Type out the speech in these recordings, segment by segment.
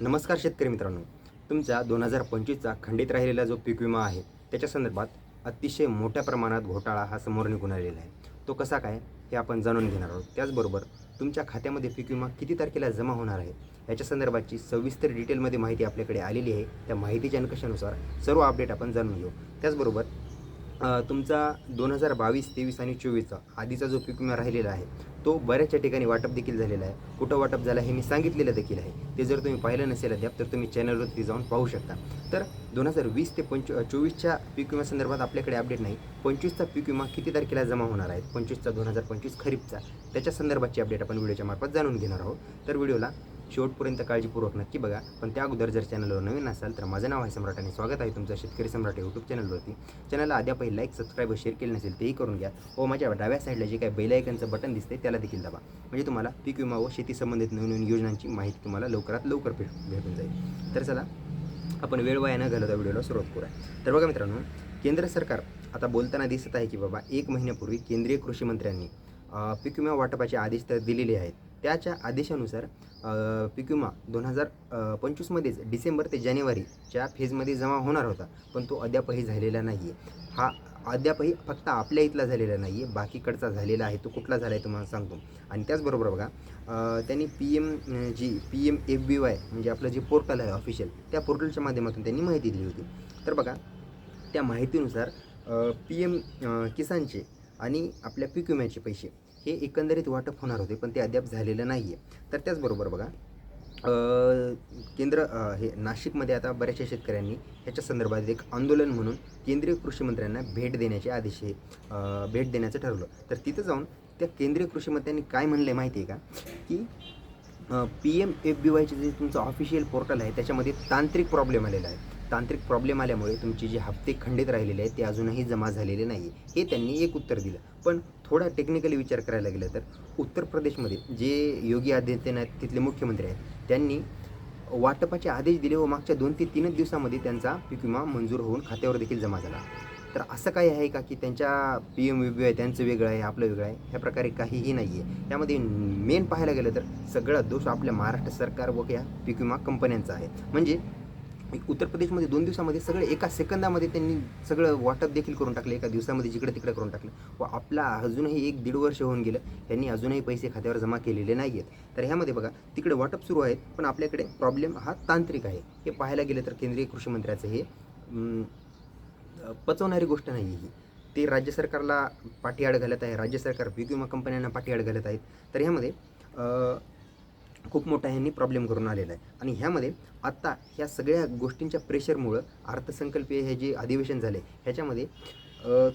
नमस्कार शेतकरी मित्रांनो, तुमचा 2025चा खंडित राहिलेला जो पीक विमा आहे त्याच्या संदर्भात अतिशय मोठ्या प्रमाणात घोटाळा हा समोर निघून आलेला आहे. तो कसा काय हे आपण जाणून घेणार आहोत. त्याचबरोबर तुमच्या खात्यामध्ये पीक विमा किती तारखेला जमा होणार आहे याच्या संदर्भाची सविस्तर डिटेलमध्ये माहिती आपल्याकडे आलेली आहे. त्या माहितीच्या निकषानुसार सर्व अपडेट आपण जाणून घेऊ. त्याचबरोबर तुमचा 2022, 23 आणि 24चा आधीचा जो पीक विमा राहिलेला आहे तो बऱ्याचशा ठिकाणी वाटप देखील झालेला आहे. कुठं वाटप झालं हे मी सांगितलेलं देखील आहे. ते जर तुम्ही पाहिलं नसेल अद्याप तर तुम्ही चॅनलवरती जाऊन पाहू शकता. तर 2020 ते 24च्या पीक विम्यासंदर्भात आपल्याकडे अपडेट नाही. 25चा पीक विमा किती तारखेला जमा होणार आहे, 25चा 2025 खरीपचा, त्याच्या संदर्भाची अपडेट आपण व्हिडिओच्या मार्फत जाणून घेणार आहोत. तर व्हिडिओला शेवटपर्यंत काळजीपूर्वक नक्की बघा. पण त्या अगोदर जर चॅनलवर नवीन असाल तर माझं नाव आहे सम्राट आणि स्वागत आहे तुमचं शेतकरी सम्राट यूट्यूब चॅनलवरती. चॅनलला अद्यापही लाईक, सबस्क्राईब व शेअर केलं नसेल तेही करून घ्या. व माझ्या डाव्या साईडला जे काही बेल आयकनचं बटन दिसते त्याला देखील दाबा. म्हणजे तुम्हाला पीक विमा व शेती संबंधित नवीन योजनांची माहिती तुम्हाला लवकरात लवकर भेटून जाईल. तर चला आपण वेळ वाया न घालवता व्हिडिओला सुरुवात करूया. तर बघा मित्रांनो, केंद्र सरकार आता बोलताना दिसत आहे की बाबा 1 महिन्यापूर्वी केंद्रीय कृषी मंत्र्यांनी पीक विमा वाटपाचे आदेश तर दिलेले आहेत. त्याच्या आदेशानुसार पीक विमा 2025मध्येच डिसेंबर ते जानेवारीच्या फेजमध्ये जमा होणार होता, पण तो अद्यापही झालेला नाही आहे. हा अद्यापही फक्त आपल्या इथला झालेला नाही आहे, बाकीकडचा झालेला आहे. तो कुठला झाला आहे तुम्हाला सांगतो. आणि त्याचबरोबर बघा, त्यांनी PMFBY म्हणजे आपलं जे पोर्टल आहे ऑफिशियल, त्या पोर्टलच्या माध्यमातून त्यांनी माहिती दिली होती. तर बघा, त्या माहितीनुसार PM किसानचे आणि आपल्या पीक विम्याचे पैसे हे एकंदरीत वाटप होणार होते, पण ते अद्याप झालेलं नाही आहे. तर त्याचबरोबर बघा, हे नाशिकमध्ये आता बऱ्याचशा शेतकऱ्यांनी ह्याच्या संदर्भात एक आंदोलन म्हणून केंद्रीय कृषी मंत्र्यांना भेट देण्याचं ठरवलं. तर तिथं जाऊन त्या केंद्रीय कृषी मंत्र्यांनी काय म्हणलं आहे माहिती आहे का, की PMFBYचे जे तुमचं ऑफिशियल पोर्टल आहे त्याच्यामध्ये तांत्रिक प्रॉब्लेम आलेला आहे. तांत्रिक प्रॉब्लेम आल्यामुळे तुमचे जे हप्ते खंडित राहिलेले आहेत ते अजूनही जमा झालेले नाही. हे त्यांनी एक उत्तर दिलं. पण थोडा टेक्निकली विचार करायला गेलं तर उत्तर प्रदेशमध्ये जे योगी आदित्यनाथ तिथले मुख्यमंत्री आहेत त्यांनी वाटपाचे आदेश दिले व मागच्या 2 ते 3 दिवसामध्ये त्यांचा पीक विमा मंजूर होऊन खात्यावर देखील जमा झाला. तर असं काही आहे का की त्यांच्या PMFBY त्यांचं वेगळं आहे, आपलं वेगळं आहे? ह्या प्रकारे काहीही नाही आहे. त्यामध्ये मेन पाहायला गेलं तर सगळा दोष आपल्या महाराष्ट्र सरकार व या पीक विमा कंपन्यांचा आहे. म्हणजे उत्तर प्रदेशमध्ये 2 दिवसामध्ये सगळे एका सेकंदामध्ये त्यांनी सगळं वाटप देखील करून टाकलं. एका दिवसामध्ये जिकडे तिकडे करून टाकलं व आपला अजूनही 1-1.5 वर्ष होऊन गेलं, त्यांनी अजूनही पैसे खात्यावर जमा केलेले नाही आहेत. तर ह्यामध्ये बघा, तिकडे वाटप सुरू आहेत, पण आपल्याकडे प्रॉब्लेम हा तांत्रिक आहे. हे पाहायला गेलं तर केंद्रीय कृषी मंत्र्याचं हे पचवणारी गोष्ट नाही ही. ते राज्य सरकारला पाठीआड घालत आहे. राज्य सरकार पीक विमा कंपन्यांना पाठीआड घालत आहेत. तर ह्यामध्ये खूप मोठा ह्यांनी प्रॉब्लेम करून आलेला आहे. आणि ह्यामध्ये आत्ता ह्या सगळ्या गोष्टींच्या प्रेशरमुळं अर्थसंकल्पीय हे जे अधिवेशन झाले ह्याच्यामध्ये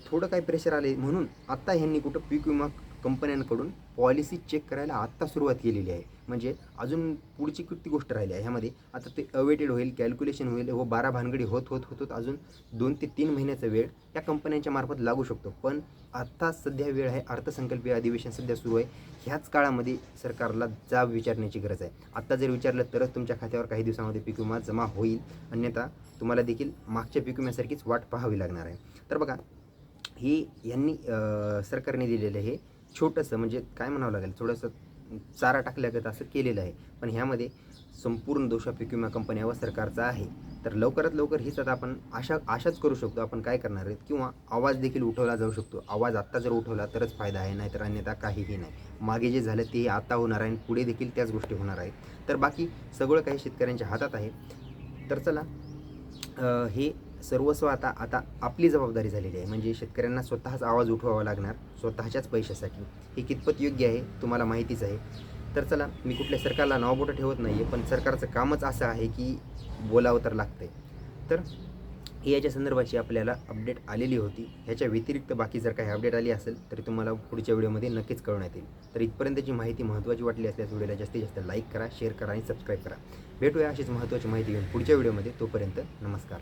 थोडं काही प्रेशर आले म्हणून आत्ता ह्यांनी कुठं पीक विमा कंपन्यांकडून पॉलिसी चेक करायला आत्ता सुरुवात केलेली आहे. म्हणजे अजून पुढची किती गोष्ट राहिली आहे ह्यामध्ये. आता ते अवेटेड होईल, कॅल्क्युलेशन होईल व 12 भानगडी होत अजून 2 ते 3 महिन्याचा वेळ या कंपन्यांच्या मार्फत लागू शकतो. पण आत्ता सध्या वेळ आहे, अर्थसंकल्पीय अधिवेशन सध्या सुरू आहे. ह्याच काळामध्ये सरकारला जाब विचारण्याची गरज आहे. आत्ता जर विचारलं तरच तुमच्या खात्यावर काही दिवसामध्ये पीक विमा जमा होईल, अन्यथा तुम्हाला देखील मागच्या पीक विम्यासारखीच वाट पाहावी लागणार आहे. तर बघा, हे यांनी सरकारने दिलेलं हे छोटंसं म्हणजे काय म्हणावं लागेल, थोडंसं चारा टाकल्यागत असं केलेलं आहे. पण ह्यामध्ये संपूर्ण दोष पीक विमा कंपन्या व सरकारचा आहे. तर लवकरात लवकर हीच आता आपण आशाच करू शकतो आपण काय करणार आहेत, किंवा आवाज देखील उठवला जाऊ शकतो. आवाज आत्ता जर उठवला तरच फायदा आहे, नाहीतर अन्यथा काहीही नाही. मागे जे झालं ते आता होणार आहे आणि पुढे देखील त्याच गोष्टी होणार आहेत. तर बाकी सगळं काही शेतकऱ्यांच्या हातात आहे. तर चला, हे सर्वस्व आता आपली जबाबदारी झालेली आहे. म्हणजे शेतकऱ्यांना स्वतःच आवाज उठवावा लागणार स्वतःच्याच पैशासाठी. हे कितपत योग्य आहे तुम्हाला माहितीच आहे. तर चला, मी कुठल्या सरकारला नावबोटं ठेवत नाही आहे, पण सरकारचं कामच असं आहे की बोलावं तर लागतं आहे. तर ही याच्या संदर्भाची आपल्याला अपडेट आलेली होती. ह्याच्या व्यतिरिक्त बाकी जर काही अपडेट आली असेल तरी तुम्हाला पुढच्या व्हिडिओमध्ये नक्कीच कळवण्यात येईल. तर इथपर्यंतची माहिती महत्त्वाची वाटली असल्यास व्हिडिओला जास्तीत जास्त लाईक करा, शेअर करा आणि सबस्क्राईब करा. भेटूया अशीच महत्त्वाची माहिती घेऊन पुढच्या व्हिडिओमध्ये. तोपर्यंत नमस्कार.